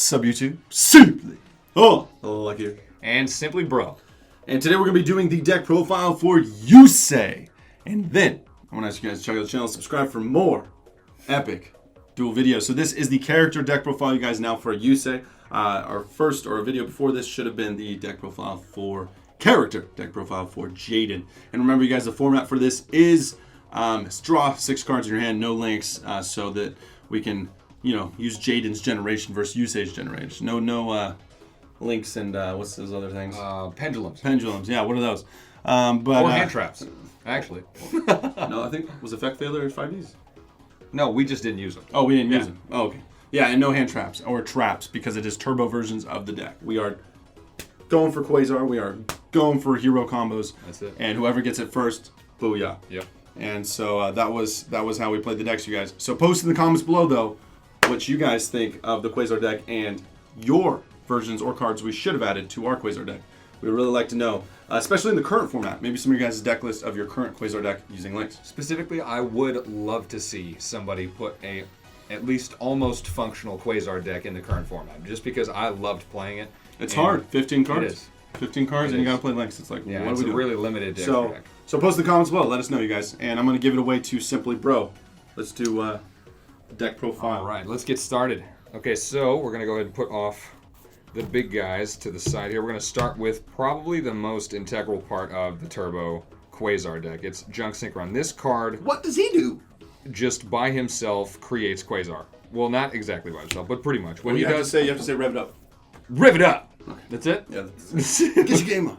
Sub YouTube, Simply. Oh, like here. And Simply Bro. And today we're going to be doing the deck profile for YUSEI. And then I want to ask you guys to check out the channel, subscribe for more epic dual videos. So this is the character deck profile, you guys, now for YUSEI. Our video before this should have been the deck profile for character deck profile for Jaden. And remember, you guys, the format for this is draw 6 cards in your hand, no links, so that we can, use Jaden's generation versus YUSEI's generation. No links and what's those other things? Pendulums. Pendulums, yeah. What are those? Or hand traps, actually. No, I think was effect failure at 5Ds. No, we just didn't use them. Oh, we didn't use them. Oh, okay. Yeah, and no hand traps or traps because it is turbo versions of the deck. We are going for Quasar. We are going for hero combos. That's it. And whoever gets it first, booyah. Yep. And so that was how we played the decks, you guys. So post in the comments below, though, what you guys think of the Quasar deck and your versions or cards we should have added to our Quasar deck. We would really like to know, especially in the current format. Maybe some of your guys' deck list of your current Quasar deck using links. Specifically, I would love to see somebody put at least almost functional Quasar deck in the current format, just because I loved playing it. It's hard. 15 cards. It is. 15 cards, and you gotta play links. It's like, yeah, what it's do we do? a really limited deck. So post in the comments below. Let us know, you guys. And I'm gonna give it away to Simply Bro. Let's do deck profile. All right, let's get started. Okay, so we're gonna go ahead and put off the big guys to the side here. We're going to start with probably the most integral part of the Turbo Quasar deck. It's Junk Synchron. This card, what does he do? Just by himself creates Quasar. Well, not exactly by himself, but pretty much. When you have to say rev it up. Rev it up. Okay. That's it? Yeah. Get your game on.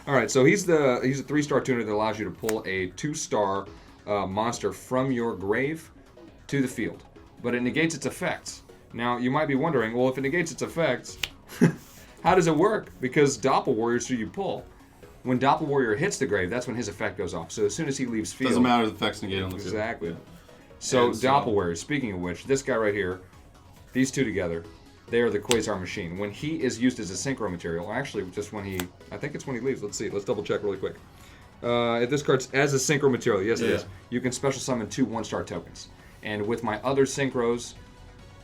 All right, so he's a 3-star tuner that allows you to pull a 2-star monster from your grave to the field, but it negates its effects. Now, you might be wondering, well, if it negates its effects, how does it work? Because Doppel Warrior's who you pull. When Doppel Warrior hits the grave, that's when his effect goes off. So as soon as he leaves field... Doesn't matter, the effects negate on the field. Exactly. Yeah. So Doppel Warrior, speaking of which, this guy right here, these two together, they are the Quasar machine. When he is used as a synchro material, actually, just when I think it's when he leaves. Let's see. Let's double check really quick. If this card's as a synchro material, yes it is, you can special summon 2 1-star tokens. And with my other synchros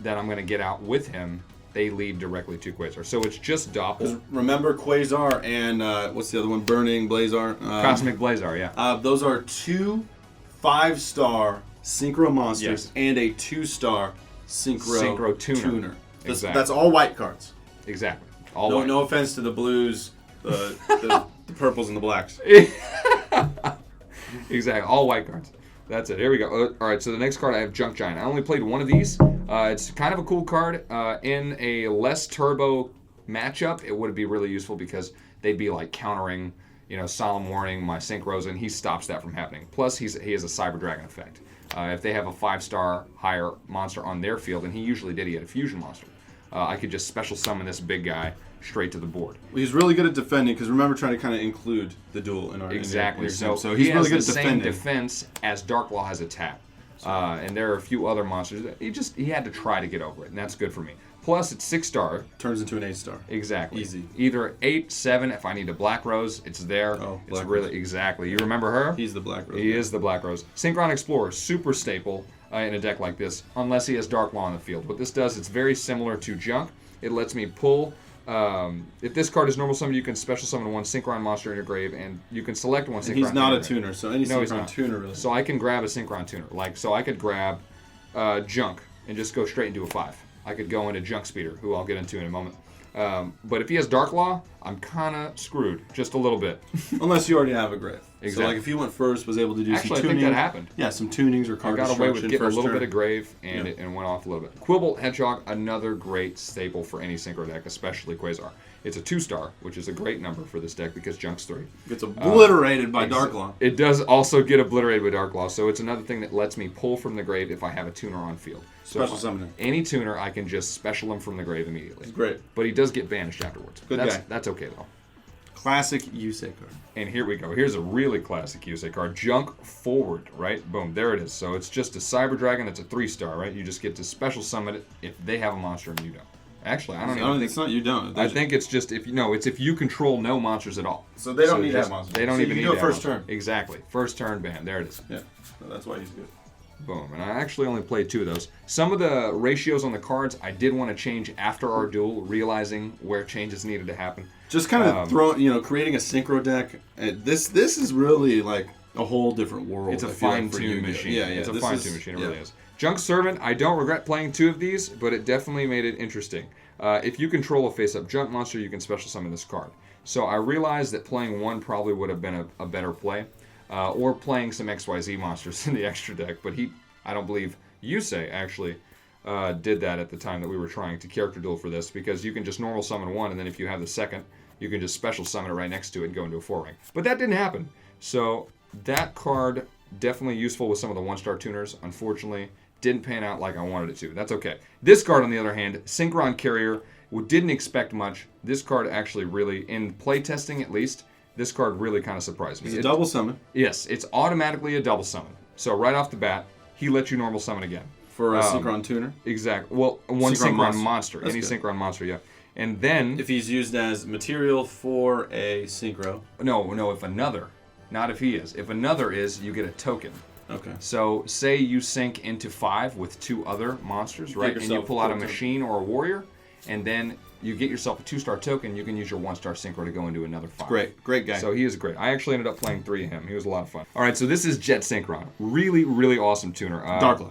that I'm going to get out with him, they lead directly to Quasar. So it's just Doppel. Remember Quasar and what's the other one? Burning Blazar. Cosmic Blazar, yeah. Those are 2 5-star synchro monsters and a 2-star synchro tuner. Exactly. That's all white cards. Exactly. No offense to the blues, the purples, and the blacks. Exactly. All white cards. That's it. Here we go. All right, so the next card I have Junk Giant. I only played one of these. It's kind of a cool card. In a less turbo matchup, it would be really useful because they'd be like countering, Solemn Warning, my synchros, and he stops that from happening. Plus, he has a Cyber Dragon effect. If they have a 5-star higher monster on their field, and he usually did, he had a fusion monster, I could just special summon this big guy straight to the board. Well, he's really good at defending because remember trying to kind of include the duel in our exactly. So he's really good at defending. He has the same defense as Darklaw has attack, and there are a few other monsters that he had to try to get over it, and that's good for me. Plus, it's 6-star. Turns into an 8-star. Exactly. Easy. Either 8, 7. If I need a Black Rose, it's there. Oh, it's really exactly. You remember her? He's the Black Rose. He is the Black Rose. Synchron Explorer, super staple in a deck like this, unless he has Darklaw on the field. What this does, it's very similar to Junk. It lets me pull. If this card is normal summon, you can special summon 1 Synchron monster in your grave, and you can select 1 Synchron. And he's not a tuner, so any Synchron tuner really. So I can grab a Synchron tuner. So I could grab Junk and just go straight into a 5. I could go into Junk Speeder, who I'll get into in a moment. But if he has Darklaw, I'm kind of screwed, just a little bit. Unless you already have a grave. Exactly. So like if he went first, was able to do some tuning. Actually, I think that happened. Yeah, some tunings or card I got away with getting a little turn. bit of grave, and it went off a little bit. Quibble Hedgehog, another great staple for any synchro deck, especially Quasar. It's a 2-star, which is a great number for this deck because Junk's 3. Gets obliterated by Darklaw. It does also get obliterated by Darklaw, so it's another thing that lets me pull from the grave if I have a tuner on field. So special summoning. Any tuner, I can just special him from the grave immediately. It's great. But he does get banished afterwards. Good guy. That's okay, though. Classic YUSEI card. And here we go. Here's a really classic YUSEI card. Junk Forward, right? Boom, there it is. So it's just a Cyber Dragon. It's a 3-star, right? You just get to special summon it if they have a monster and you don't. Actually, I don't even think... It's not you don't. I think it's just if you control no monsters at all. So they don't need that monster. They don't even need that. You do it first turn. Exactly. First turn ban. There it is. Yeah. So that's why he's good. Boom. And I actually only played 2 of those. Some of the ratios on the cards I did want to change after our duel, realizing where changes needed to happen. Just kind of creating a synchro deck. This is really like a whole different world. It's a fine-tuned machine. Yeah, It's a fine-tuned machine. It really is. Junk Servant, I don't regret playing 2 of these, but it definitely made it interesting. If you control a face-up junk monster, you can special summon this card. So I realized that playing 1 probably would have been a better play. Or playing some XYZ monsters in the extra deck, but I don't believe YuSeI actually did that at the time that we were trying to character duel for this, because you can just normal summon 1, and then if you have the second, you can just special summon it right next to it and go into a 4 rank. But that didn't happen. So that card, definitely useful with some of the 1-star tuners. Unfortunately, didn't pan out like I wanted it to. That's okay. This card, on the other hand, Synchron Carrier, didn't expect much. This card actually really, in playtesting at least, this card really kind of surprised me. It's a double summon. Yes, it's automatically a double summon. So right off the bat, he lets you normal summon again. For a Synchron tuner? Exactly. Well, one Synchron monster. That's Any good. Synchron monster, yeah. And then... If he's used as material for a synchro. No, if another. Not if he is. If another is, you get a token. Okay. So, say you sync into 5 with 2 other monsters, right? And you pull out a machine or a warrior, and then you get yourself a 2-star token, you can use your 1-star synchro to go into another 5. Great guy. So he is great. I actually ended up playing 3 of him. He was a lot of fun. All right, so this is Jet Synchron. Really, really awesome tuner. Darklaw.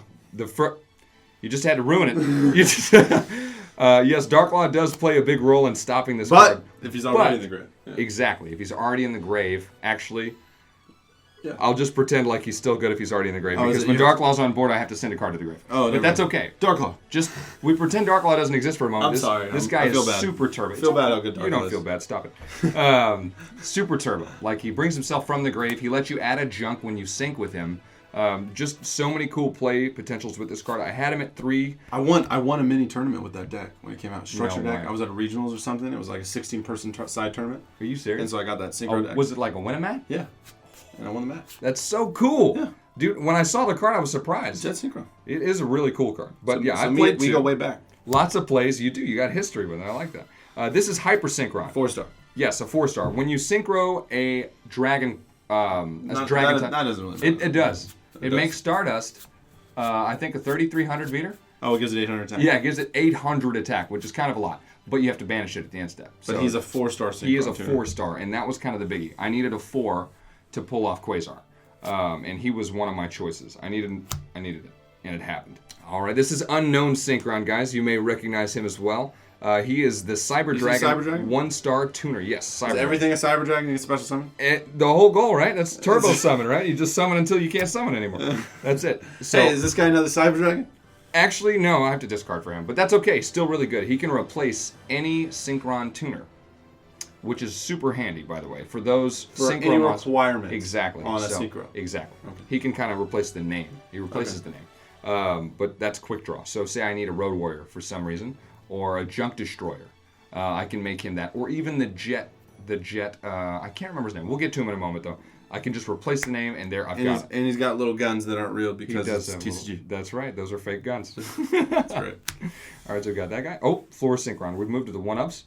You just had to ruin it. Yes, Darklaw does play a big role in stopping this card. But if he's already in the grave. Yeah. Exactly. If he's already in the grave, actually... Yeah. I'll just pretend like he's still good if he's already in the grave. Because when Darklaw's on board, I have to send a card to the grave. Oh, but that's okay. Darklaw. We pretend Darklaw doesn't exist for a moment. I'm sorry. This guy is super turbo. I feel bad how good Darklaw is. You don't feel bad. Stop it. Super turbo. Like, he brings himself from the grave. He lets you add a junk when you sync with him. Just so many cool play potentials with this card. I had him at 3. I won a mini tournament with that deck when it came out. Structure No deck. way. I was at a regionals or something. It was like a 16-person side tournament. Are you serious? And so I got that synchro deck. Was it like a win-a-mat? Yeah. And I won the match. That's so cool. Yeah. Dude, when I saw the card, I was surprised. Jet Synchron. It is a really cool card. But I we played go way back. Lots of plays. You do. You got history with it. I like that. This is Hyper Synchron. 4-star. Yes, a 4-star. When you synchro a dragon, That doesn't really matter. it does. It does. makes Stardust, I think, a 3,300 meter. Oh, it gives it 800 attack. Yeah, it gives it 800 attack, which is kind of a lot. But you have to banish it at the end step. But he's a 4-star synchro. He is a 4-star, and that was kind of the biggie. I needed a 4 to pull off Quasar. And he was one of my choices. I needed it, and it happened. All right, this is Unknown Synchron, guys. You may recognize him as well. He is the Cyber Dragon 1-star tuner. Yes, Cyber. Is everything a Cyber Dragon gets special summon? The whole goal, right? That's turbo summon, right? You just summon until you can't summon anymore. That's it. So, hey, is this guy another Cyber Dragon? Actually, no. I have to discard for him, but that's okay. Still really good. He can replace any Synchron tuner, which is super handy, by the way, for those synchro any requirements. Exactly. On a synchro. Exactly. Okay. He can kind of replace the name. He replaces the name. But that's quick draw. So say I need a Road Warrior for some reason, or a Junk Destroyer. I can make him that. Or even the Jet, I can't remember his name. We'll get to him in a moment, though. I can just replace the name, and there I've got it. And he's got little guns that aren't real because He does it's have TCG. That's right. Those are fake guns. That's right. All right, so we got that guy. Oh, Floor Synchron. We've moved to the 1-ups.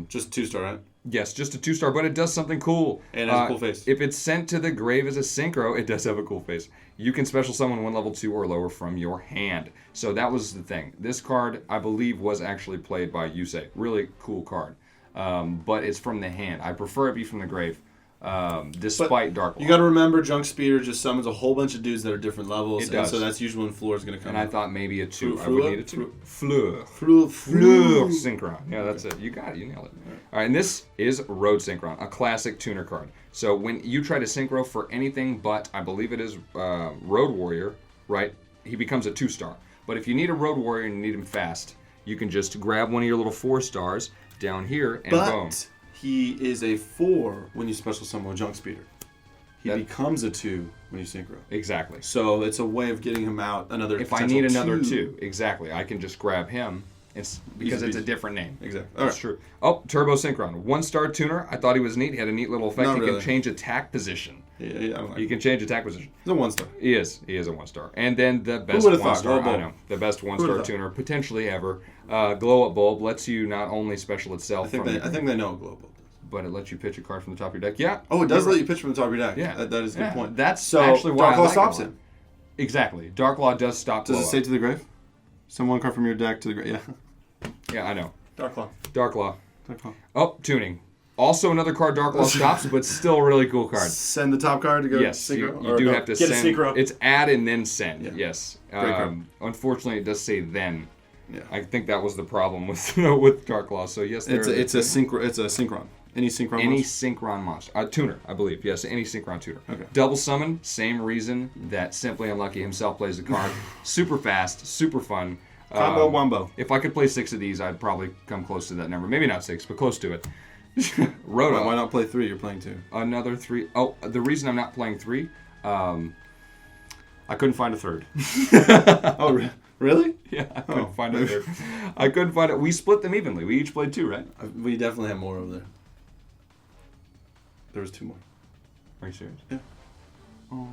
Just 2-star, right? Yes, just a 2-star, but it does something cool. And it has a cool face. If it's sent to the grave as a synchro, it does have a cool face. You can special summon 1 level 2 or lower from your hand. So that was the thing. This card, I believe, was actually played by YuSeI. Really cool card. But it's from the hand. I prefer it be from the grave, despite Darklaw. You got to remember, Junk Speeder just summons a whole bunch of dudes that are different levels. It does. And so that's usually when Floor is going to come And I thought maybe a 2. I Fleur? would need a 2. Fleur Fleur. Synchron. Yeah, that's it. You got it. You nailed it. All right, and this is Road Synchron, a classic tuner card. So when you try to synchro for anything but, I believe it is Road Warrior, right? He becomes a 2-star. But if you need a Road Warrior and you need him fast, you can just grab one of your little 4-stars down here and boom. But he is a 4 when you special summon a Junk Speeder. He becomes a 2 when you synchro. Exactly. So it's a way of getting him out another. If I need another 2, exactly, I can just grab him. Because it's a different name. Exactly. That's true. Oh, Turbo Synchron. 1-star tuner. I thought he was neat. He had a neat little effect. Not He really. can change attack position. Yeah, I like He can change attack position. He's a 1-star. He is a 1-star. And then the best would've thought? 1-star, Glow I Bulb. know, the best 1-star would've tuner potentially ever. Glow Up Bulb lets you not only special itself I think they know what Global does. but it lets you pitch a card from the top of your deck. Yeah. Oh, it does let you pitch from the top of your deck. Yeah. That is a good point. That's so actually why I Darklaw like stops it. him. Exactly. Dark Law does stop Does blow it say up. to the grave? Send one card from your deck to the grave. Yeah. Yeah, I know. Dark Law. Dark Law. Dark Law. Oh, tuning. Also another card Dark Law stops, but still a really cool card. Send the top card to go Yes, synchro? you do have to get send. a synchro. It's add and then send. Yeah. Yes. Great card. Unfortunately, it does say then. Yeah. I think that was the problem with with Dark Law. So yes, It's a synchron. Any synchron. any monster? Synchron monster. Tuner, I believe. Yes, any Synchron tuner. Okay. Double summon, same reason that Simply Unlucky himself plays the card. Super fast, super fun. Combo wombo. If I could play 6 of these, I'd probably come close to that number. Maybe not 6, but close to it. Roto. Why not play 3? You're playing 2. Another 3. Oh, the reason I'm not playing 3, I couldn't find a third. Oh, really? Yeah, I couldn't find a third. I couldn't find it. We split them evenly. We each played 2, right? We definitely have more over there. There was 2 more. Are you serious? Yeah. Oh.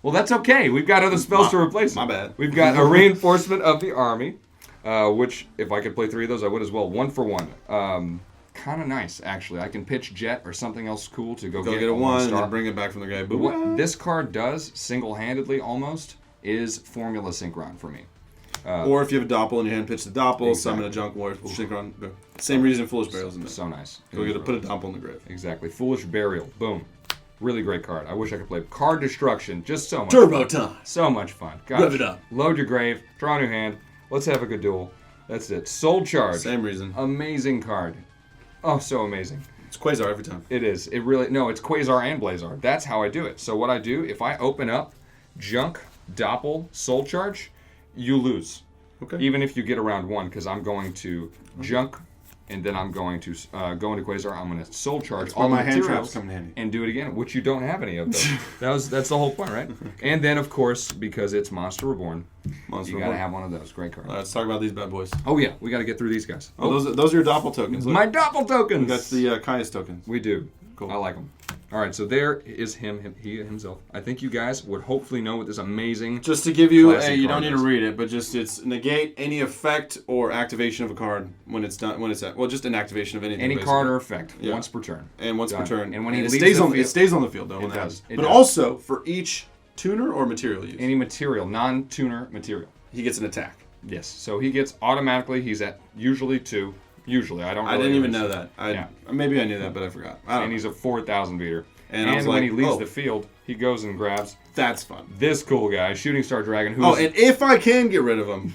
Well, that's okay. We've got other spells to replace My them. bad. We've got a reinforcement of the army, which if I could play 3 of those, I would as well. 1 for 1. Kind of nice, actually. I can pitch Jet or something else cool to go get a 1 and star. then bring it back from the grave. But what this card does, single-handedly almost, is Formula Synchron for me. Or if you have a Doppel in your hand, pitch the Doppel, Exactly. summon a Junk Warrior, synchron. Go. Same reason Foolish Burial's in there. So nice. Go get put a Doppel in the grave. Exactly. Foolish Burial. Boom. Really great card. I wish I could play Card Destruction. Just so much Turbo fun. time. So much fun. Gosh. Rev it up. Load your grave. Draw a new hand. Let's have a good duel. That's it. Soul Charge. Same reason. Amazing card. Oh, so amazing. It's Quasar every time. It is. It really... No, it's Quasar and Blazar. That's how I do it. So what I do, if I open up Junk, Doppel, Soul Charge, you lose. Okay. Even if you get around 1, because I'm going to Junk, and then I'm going to go into Quasar. I'm going to Soul Charge That's where all the my hand materials traps come in handy. and do it again, which you don't have any of those. That's the whole point, right? And then, of course, because it's Monster Reborn, Monster you got to Reborn. have one of those. Great cards. All right, let's talk about these bad boys. Oh, yeah. We got to get through these guys. Oh, those are your Doppel tokens. Look. My Doppel tokens! That's the Caius tokens. We do. Cool. I like them. All right, so there is he himself. I think you guys would hopefully know what this amazing... Just to give you Classic you don't card need to is. read it, but just it's negate any effect or activation of a card when it's done. When it's at, well, just an activation of anything. Any basically. card or effect, Yeah. once per turn. And once per Done. turn. And when he it leaves stays the on field, it stays on the field though. It when that does. happens. It But does. also for each tuner or material use, Any material, non-tuner material. he gets an attack. Yes. So he gets automatically, he's at usually 2. Usually. I don't I really didn't even know. know that. Yeah. Maybe I knew that, but I forgot. I don't And know. he's a 4,000 beater. And I was when like, he leaves oh. the field, he goes and grabs That's fun. this cool guy, Shooting Star Dragon, who's Oh, and if I can get rid of him,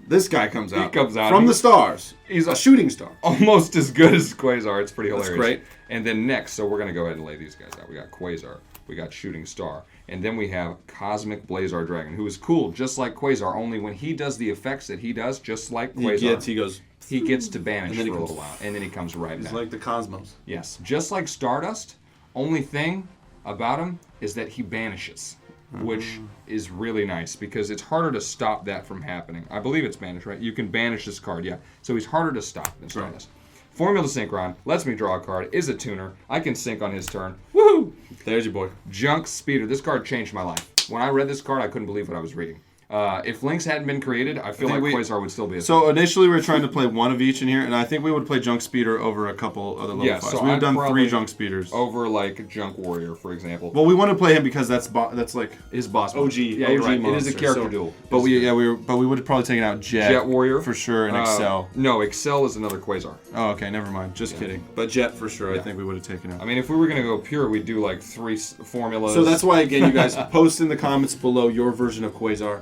this guy comes out. He comes out. from He- the stars. he's a shooting star. almost as good as Quasar. It's pretty hilarious. great. And then next, so we're going to go ahead and lay these guys out. We got Quasar, we got Shooting Star, and then we have Cosmic Blazar Dragon, who is cool, just like Quasar, only when he does the effects that he does, just like Quasar, He goes. he gets to banish And for then a he little comes- while, and then he comes right He's back. like the cosmos. Yes, just like Stardust, only thing about him is that he banishes, which is really nice because it's harder to stop that from happening. I believe it's banished, right? You can banish this card, yeah. So he's harder to stop than Stardust. Formula Synchron lets me draw a card, is a tuner. I can sync on his turn. Woohoo! There's your boy. Junk Speeder. This card changed my life. When I read this card, I couldn't believe what I was reading. If links hadn't been created, I feel like Quasar would still be a So initially we were trying to play one of each in here, and I think we would play Junk Speeder over a couple other level Yeah, 5s. so We've I'd done probably- 3 Junk Speeders. over like Junk Warrior, for example. Well, we want to play him because that's like His boss. OG. monster. Yeah, you're OG right. It is a monster, character so- duel. But we would have probably taken out Jet Warrior for sure and Excel. No, Excel is another Quasar. Oh, okay, never mind. Just kidding. But Jet for sure. I Yeah. think we would have taken out. I mean, if we were gonna go pure, we'd do like 3 formulas. So that's why, again, you guys post in the comments below your version of Quasar.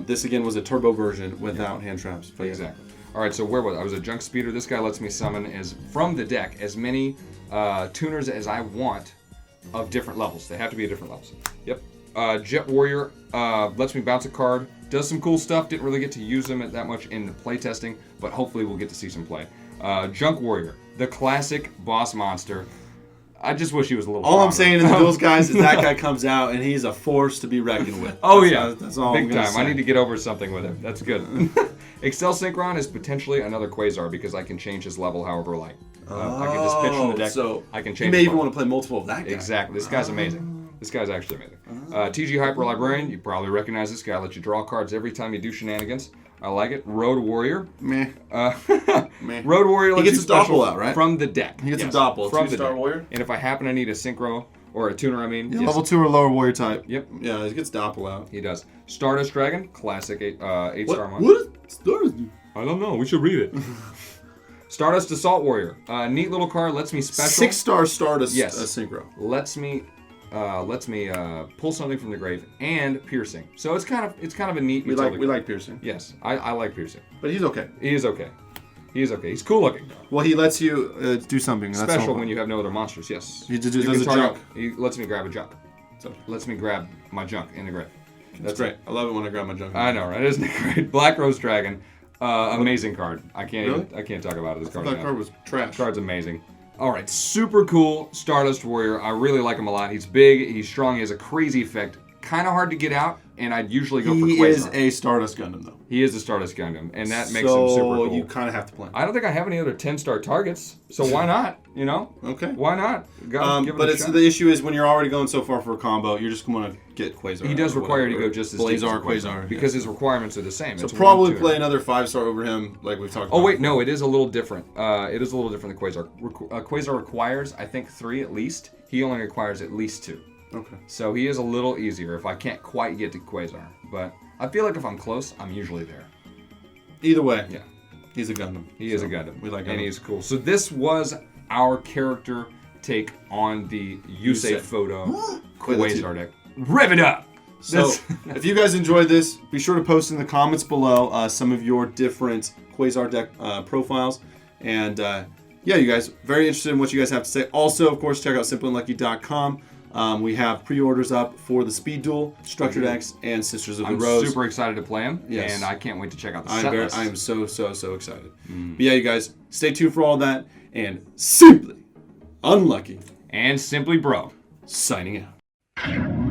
This, again, was a turbo version without hand traps. But Exactly. All right, so where was I? I was a Junk Speeder. This guy lets me summon from the deck as many tuners as I want of different levels. They have to be at different levels. Yep. Jet Warrior lets me bounce a card. Does some cool stuff. Didn't really get to use him that much in the play testing, but hopefully we'll get to see some play. Junk Warrior, the classic boss monster. I just wish he was a little all I'm stronger. saying in the duels, guys, is that guy comes out and he's a force to be reckoned with. Oh That's- yeah, that's all big I'm gonna time. say. I need to get over something with him. That's good. Excel Synchron is potentially another Quasar because I can change his level however I like. I can just pitch from the deck. So I can you change. may his even level. want to play multiple of that guy. Exactly. This guy's amazing. This guy's actually amazing. TG Hyper Librarian. You probably recognize this guy. Let you draw cards every time you do shenanigans. I like it. Road Warrior. Meh. Meh. Road Warrior. He lets gets you a special Doppel out, right? From the deck. He gets Yes, a Doppel, from the 2-star deck. warrior? And if I happen to need a synchro or a tuner, I mean. Yeah, Yes. level 2 or lower warrior type. Yep. Yeah, he gets Doppel out. He does. Stardust Dragon, classic 8-star one. What does Stardust do? I don't know. We should read it. Stardust Assault Warrior. Neat little card. Lets me special. 6-star Stardust Yes. Synchro. Lets me pull something from the grave and piercing. So it's kind of a neat. We utility card. like piercing. Yes, I like piercing. But he's okay. He is okay. He is okay. He's cool looking. Well, he lets you do something. That's Special when you have no other monsters. Yes. He does You a can target- junk. He lets me grab a junk. So, Lets me grab my junk in the grave. that's great. I love it when I grab my junk. I know, right? Isn't it great? Black Rose Dragon. Amazing card. I can't Really? even, I can't talk about it. This card. That enough. card was trash. Card's amazing. All right, super cool Stardust Warrior. I really like him a lot. He's big, he's strong, he has a crazy effect. Kind of hard to get out, and I'd usually go for He Quasar. is a Stardust Gundam, though. He is a Stardust Gundam, and that makes him super cool. So you kind of have to play. I don't think I have any other 10-star targets, so why not? You know? Okay. Why not? Give it But a shot. the issue is when you're already going so far for a combo, you're just going to get Quasar. He does or require you to whatever. go just as deep as Blazar, Quasar, Quasar. because yeah. his requirements are the same. So It's probably 1, 2, play another 5-star over him, like we've talked about. Oh wait, no, it is a little different. It is a little different than Quasar. Quasar requires, I think, 3 at least. He only requires at least 2. Okay. So he is a little easier if I can't quite get to Quasar. But I feel like if I'm close, I'm usually there. Either way, Yeah, he's a Gundam. he is a Gundam. We like Gundam. And he's cool. So this was our character take on the YUSEI FUDO Quasar deck. Rev it up! So, if you guys enjoyed this, be sure to post in the comments below some of your different Quasar deck profiles. And yeah, you guys, very interested in what you guys have to say. Also, of course, check out SimplyUnlucky.com. We have pre-orders up for the Speed Duel, Structured X, and Sisters of the I'm Rose. super excited to play him, Yes. and I can't wait to check out the set list. I am so excited. But yeah, you guys, stay tuned for all that. And Simply Unlucky, And Simply Bro. signing out.